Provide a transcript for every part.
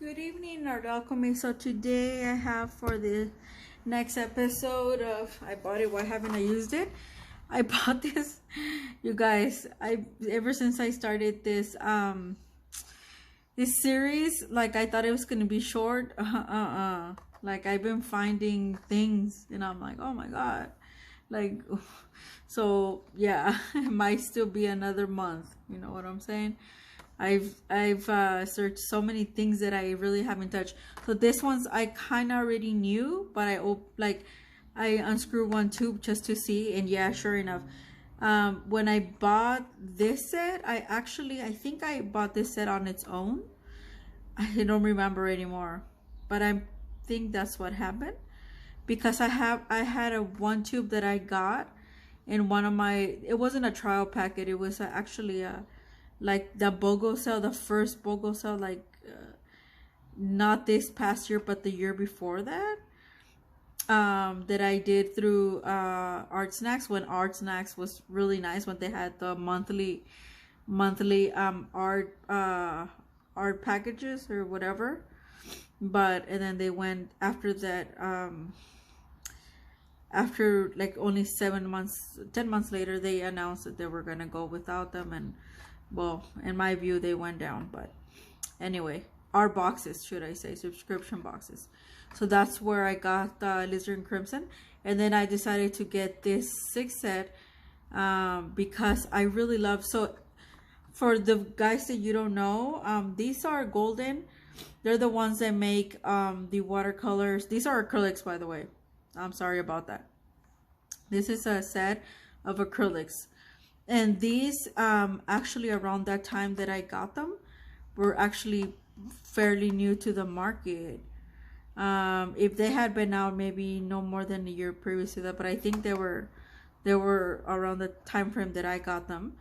Good evening, Art-Alchemy. So today I have for the next episode of I bought it, why haven't I used it? I bought this, you guys. I ever since I started this series, like I thought it was gonna be short. Like I've been finding things, and I'm like, oh my god, like, so yeah, it might still be another month. You know what I'm saying? I've searched so many things that I really haven't touched. So this one's I kind of already knew, but I unscrewed one tube just to see, and yeah, sure enough, when I bought this set, I think I bought this set on its own. I don't remember anymore, but I think that's what happened because I had a one tube that I got in one of my, it wasn't a trial packet, it was actually a like the BOGO sale, the first BOGO sale, like not this past year but the year before that, that I did through Art Snacks, when Art Snacks was really nice, when they had the monthly art packages or whatever. But and then they went after that, after like only 7 months, 10 months later, they announced that they were gonna go without them, and well, in my view, they went down. But anyway, our boxes, should I say, subscription boxes. So that's where I got the Lizard and Crimson, and then I decided to get this 6 set because I really love. So for the guys that you don't know, these are Golden. They're the ones that make the watercolors. These are acrylics, by the way. I'm sorry about that. This is a set of acrylics. And these, actually around that time that I got them, were actually fairly new to the market. If they had been out maybe no more than a year previous to that, but I think they were around the time frame that I got them.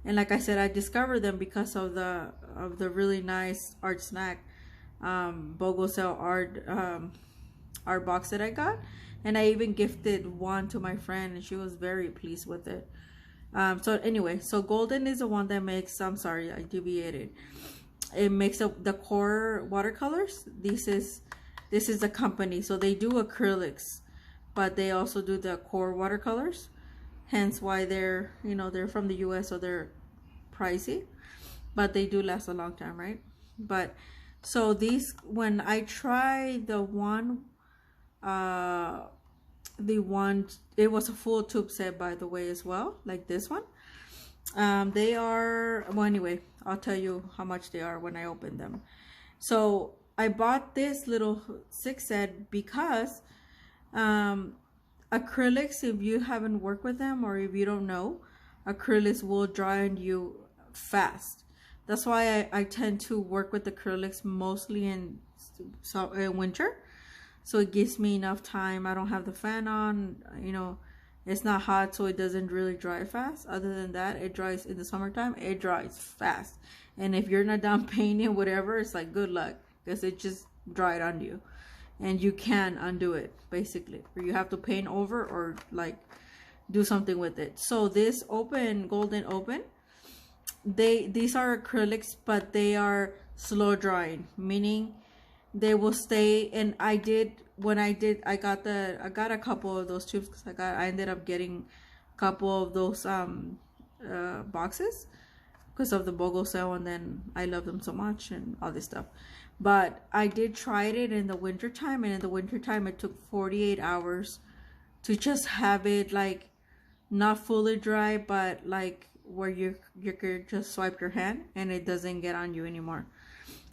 And like I said, I discovered them because of the really nice Art Snack BOGO sale art box that I got. And I even gifted one to my friend, and she was very pleased with it. So anyway, so Golden is the one that makes, I'm sorry, I deviated. It makes up the core watercolors. This is the company. So they do acrylics, but they also do the core watercolors. Hence why they're, they're from the US, so they're pricey, but they do last a long time, right? But so these, when I try the one, it was a full tube set, by the way, as well, like this one. They are, well, anyway, I'll tell you how much they are when I open them. So I bought this little 6 set because acrylics, if you haven't worked with them or if you don't know, acrylics will dry on you fast. That's why I tend to work with acrylics mostly in winter. So it gives me enough time. I don't have the fan on, it's not hot, so it doesn't really dry fast. Other than that, it dries in the summertime, it dries fast. And if you're not done painting, whatever, it's like good luck, because it just dried on you. And you can undo it, basically. Or you have to paint over or like do something with it. So this Golden Open, these are acrylics, but they are slow drying, meaning they will stay. And I got a couple of those tubes, because I ended up getting a couple of those boxes because of the BOGO sale, and then I love them so much and all this stuff. But I did try it in the winter time, and in the winter time it took 48 hours to just have it like not fully dry, but like where you could just swipe your hand and it doesn't get on you anymore.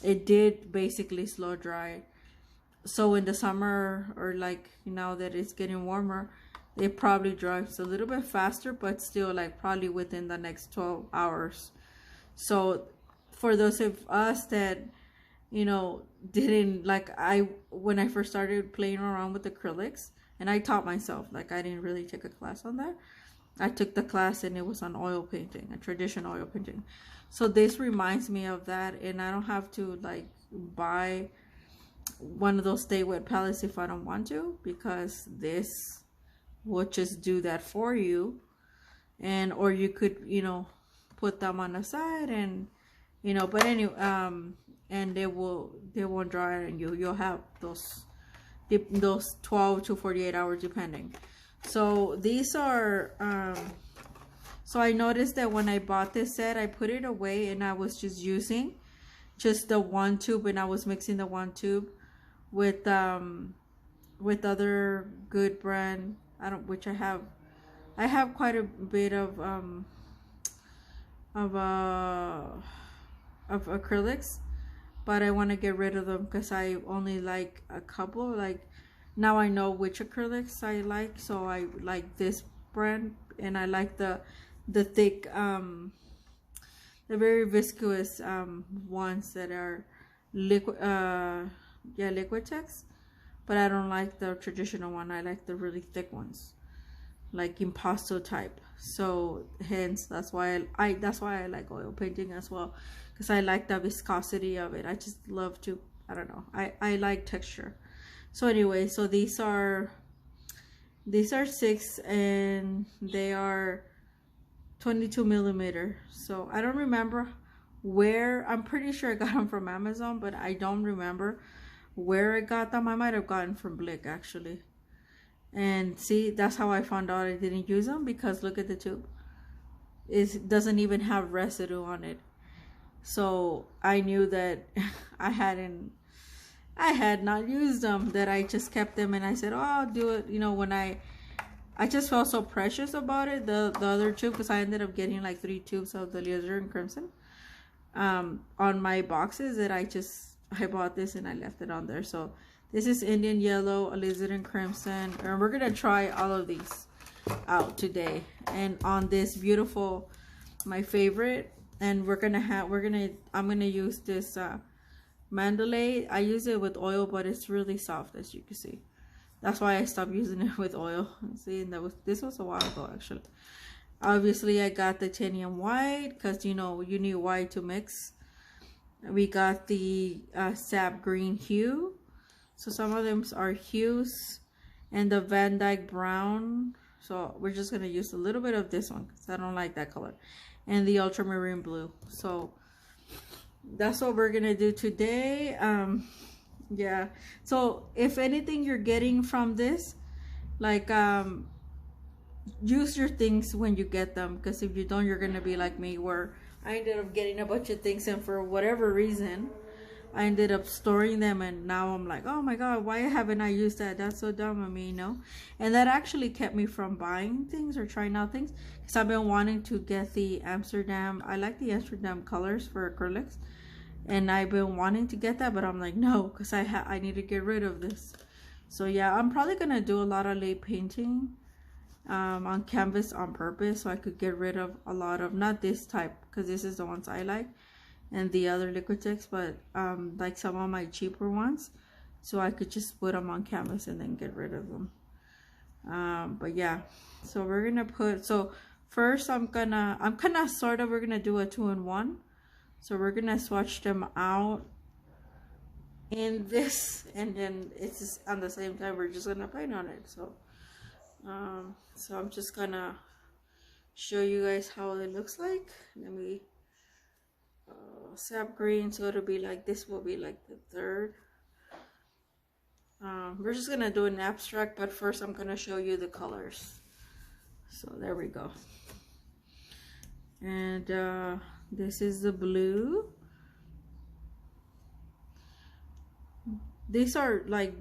It did basically slow dry. So in the summer, or like now that it's getting warmer, it probably dries a little bit faster, but still like probably within the next 12 hours. So for those of us that, didn't like, when I first started playing around with acrylics, and I taught myself, like I didn't really take a class on that. I took the class and it was on oil painting, a traditional oil painting. So this reminds me of that, and I don't have to like buy one of those stay wet palettes if I don't want to, because this will just do that for you. And or you could, put them on the side, and but anyway, and they won't dry on you. You'll have those 12 to 48 hours depending. So these are so I noticed that when I bought this set, I put it away and I was just using just the one tube, and I was mixing the one tube with other good brand, which I have quite a bit of acrylics, but I want to get rid of them because I only like a couple. Like now I know which acrylics I like, so I like this brand, and I like the thick the very viscous ones that are liquid Liquitex, but I don't like the traditional one. I like the really thick ones, like impasto type. So hence that's why I like oil painting as well, because I like the viscosity of it. I just love to, I don't know, I like texture. So anyway, so these are 6 and they are 22 millimeter. So I don't remember where, I'm pretty sure I got them from Amazon, but I don't remember where I got them. I might have gotten from Blick actually. And see, that's how I found out I didn't use them, because look at the tube. It doesn't even have residue on it. So I knew that I had not used them, that I just kept them, and I said, oh, I'll do it, you know, when I just felt so precious about it, the other tube, because I ended up getting like 3 tubes of the alizarin crimson on my boxes, that I bought this and I left it on there. So this is Indian yellow, alizarin crimson, and we're gonna try all of these out today. And on this beautiful, my favorite, and I'm gonna use this Mandalay. I use it with oil, but it's really soft, as you can see. That's why I stopped using it with oil. See, and this was a while ago actually. Obviously I got the titanium white, because you know you need white to mix. We got the sap green hue, so some of them are hues, and the Van Dyke brown. So we're just gonna use a little bit of this one because I don't like that color, and the ultramarine blue. So that's what we're gonna do today. Yeah, so if anything you're getting from this, like use your things when you get them, because if you don't, you're gonna be like me, where I ended up getting a bunch of things, and for whatever reason I ended up storing them, and now I'm like, oh my god, why haven't I used that? That's so dumb of me, you know. And that actually kept me from buying things or trying out things, because I've been wanting to get the Amsterdam. I like the Amsterdam colors for acrylics, and I've been wanting to get that, but I'm like, no, because I need to get rid of this. So yeah, I'm probably gonna do a lot of late painting on canvas on purpose, so I could get rid of a lot of, not this type, because this is the ones I like, and the other Liquitex, but like some of my cheaper ones, so I could just put them on canvas and then get rid of them. But yeah, so we're gonna put, so first we're gonna do a 2-in-1. So we're gonna swatch them out in this, and then it's just on the same time we're just gonna paint on it. So so I'm just gonna show you guys how it looks like. Let me sap green, so it'll be like, this will be like the third. We're just gonna do an abstract, but first I'm gonna show you the colors. So there we go. And this is the blue. These are like,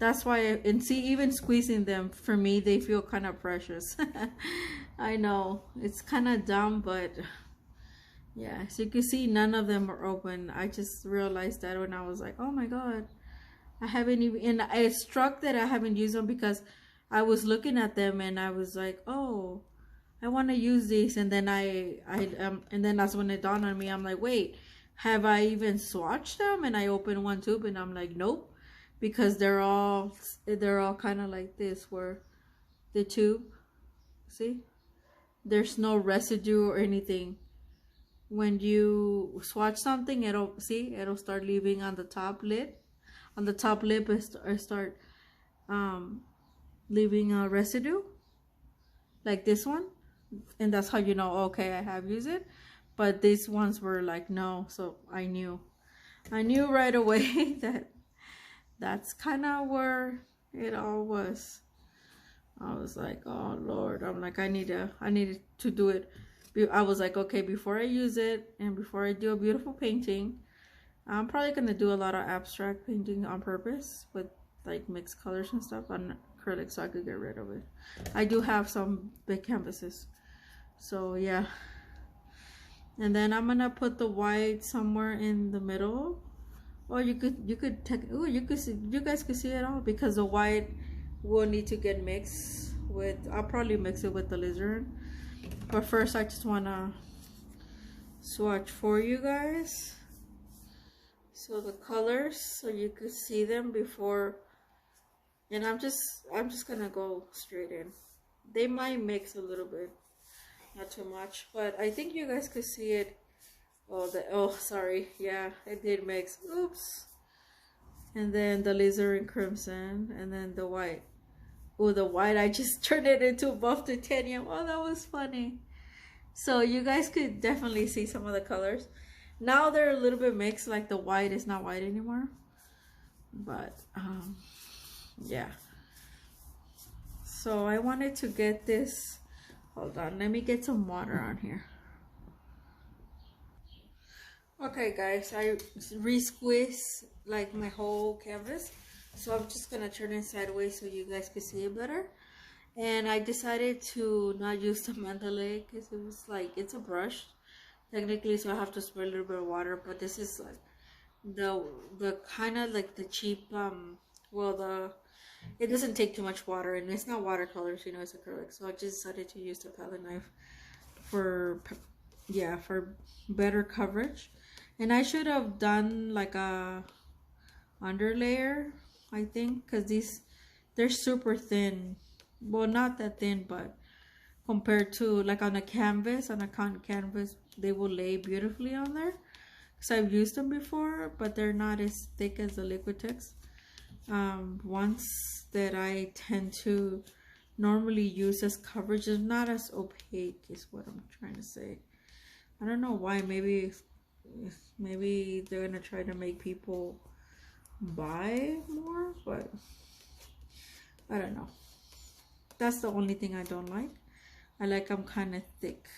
that's why and see, even squeezing them, for me, they feel kind of precious. I know it's kind of dumb, but yeah, so you can see none of them are open. I just realized that when I was like, oh my god, I haven't even, and I struck that I haven't used them, because I was looking at them and I was like, oh, I want to use these, and then and then that's when it dawned on me. I'm like, wait, have I even swatched them? And I opened one tube and I'm like, nope, because they're all kind of like this, where the tube, see, there's no residue or anything. When you swatch something, it'll start leaving on the top lid, on the top lip, or start leaving a residue like this one, and that's how you know, okay, I have used it. But these ones were like, no, so I knew. I knew right away that that's kind of where it all was. I was like, oh Lord, I'm like, I needed to do it. I was like, okay, before I use it and before I do a beautiful painting, I'm probably gonna do a lot of abstract painting on purpose with like mixed colors and stuff on acrylic so I could get rid of it. I do have some big canvases, so yeah. And then I'm gonna put the white somewhere in the middle, or you could oh, you could see, you guys could see it all, because the white will need to get mixed with, I'll probably mix it with the alizarin, but first I just want to swatch for you guys, so the colors, so you could see them before. And I'm just gonna go straight in. They might mix a little bit, not too much, but I think you guys could see it. Oh, sorry, yeah, it did mix. Oops. And then the alizarin crimson, and then the white. Oh, the white, I just turned it into buff titanium. Oh, that was funny. So you guys could definitely see some of the colors. Now they're a little bit mixed, like the white is not white anymore. But yeah. So I wanted to get this. Hold on, let me get some water on here. Okay guys, I re-squeezed like my whole canvas, so I'm just gonna turn it sideways so you guys can see it better. And I decided to not use the Mandalay because it was like, it's a brush technically, so I have to spray a little bit of water, but this is like the kind of like the cheap well, it doesn't take too much water, and it's not watercolors, you know, it's acrylic. So I just decided to use the palette knife for, yeah, for better coverage. And I should have done like a underlayer, I think, because they're super thin. Well, not that thin, but compared to like on a canvas, on a cotton canvas, they will lay beautifully on there. Because I've used them before, but they're not as thick as the Liquitex ones that I tend to normally use as coverage. Is not as opaque, is what I'm trying to say. I don't know why. Maybe they're gonna try to make people buy more, but I don't know. That's the only thing I don't like. I like them kind of thick.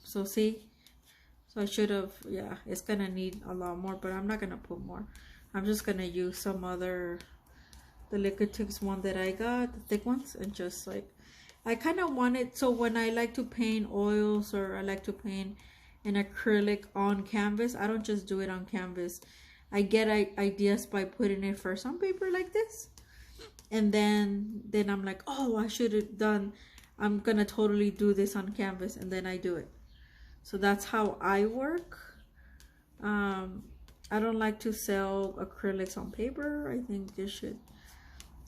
So see, so I should have, yeah, it's gonna need a lot more, but I'm not gonna put more. I'm just gonna use some other, the Liquitex one that I got, the thick ones, and just like, I kind of want it, so when I like to paint oils or I like to paint an acrylic on canvas, I don't just do it on canvas. I get ideas by putting it first on paper like this, and then I'm like, oh, I should have done, I'm gonna totally do this on canvas, and then I do it. So that's how I work. I don't like to sell acrylics on paper. I think this should,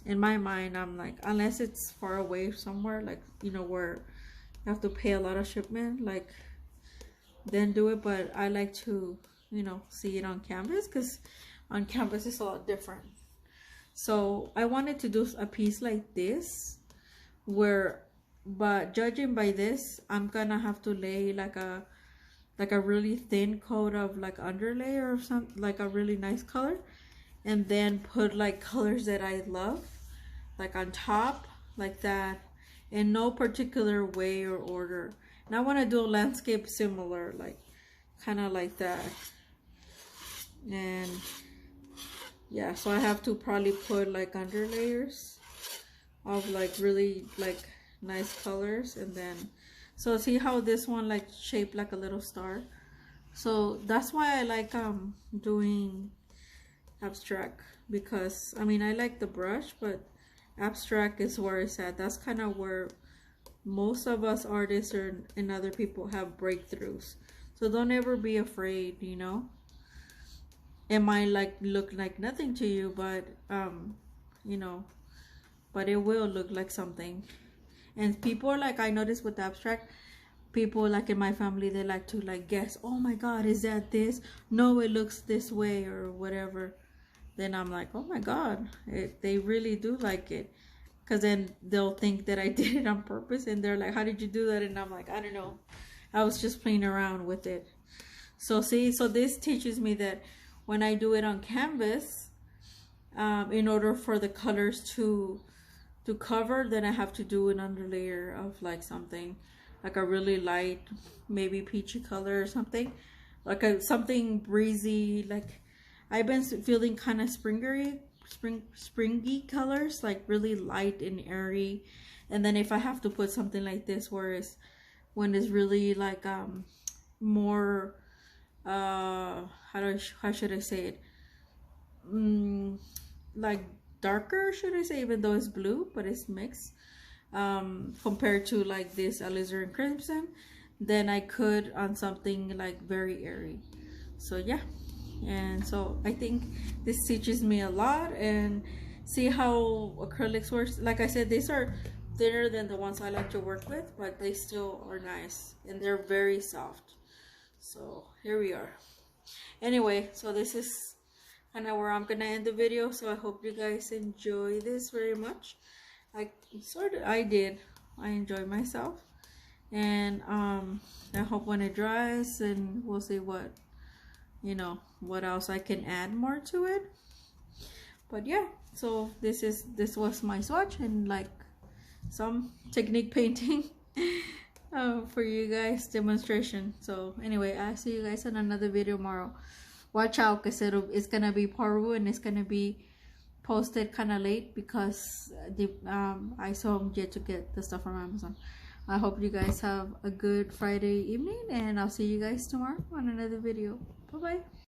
in my mind, I'm like, unless it's far away somewhere, like, you know, where you have to pay a lot of shipment, like, then do it. But I like to, you know, see it on canvas, because on canvas it's a lot different. So I wanted to do a piece like this, where, but judging by this, I'm gonna have to lay like a really thin coat of like underlayer or something, like a really nice color, and then put like colors that I love like on top, like that, in no particular way or order. And I want to do a landscape similar, like kind of like that. And yeah, so I have to probably put like underlayers of like really like nice colors. And then, so see how this one like shaped like a little star? So that's why I like doing abstract, because I mean, I like the brush, but abstract is where it's at. That's kind of where most of us artists and other people have breakthroughs. So don't ever be afraid, you know. It might like look like nothing to you, but you know, but it will look like something. And people are like, I noticed with abstract, people like in my family, they like to like guess, oh my god, is that this? No, it looks this way or whatever. Then I'm like, oh my god, they really do like it. Because then they'll think that I did it on purpose, and they're like, how did you do that? And I'm like, I don't know, I was just playing around with it. So see, so this teaches me that when I do it on canvas, in order for the colors to cover, then I have to do an underlayer of like something like a really light, maybe peachy color or something, like something breezy. Like I've been feeling kind of springy colors, like really light and airy. And then if I have to put something like this, whereas when it's really like more how should I say it, like darker, should I say, even though it's blue but it's mixed, compared to like this alizarin crimson, then I could on something like very airy. So yeah, and so I think this teaches me a lot. And see how acrylics works. Like I said, these are thinner than the ones I like to work with, but they still are nice and they're very soft. So here we are. Anyway, so this is kind of where I'm gonna end the video. So I hope you guys enjoy this very much. I did. I enjoyed myself, and I hope when it dries, and we'll see what, you know, what else I can add more to it. But yeah, so this was my swatch and like some technique painting for you guys demonstration. So anyway, I'll see you guys in another video tomorrow. Watch out, because it's gonna be Paru and it's gonna be posted kind of late because I saw I'm yet to get the stuff from Amazon. I hope you guys have a good Friday evening, and I'll see you guys tomorrow on another video. Bye bye.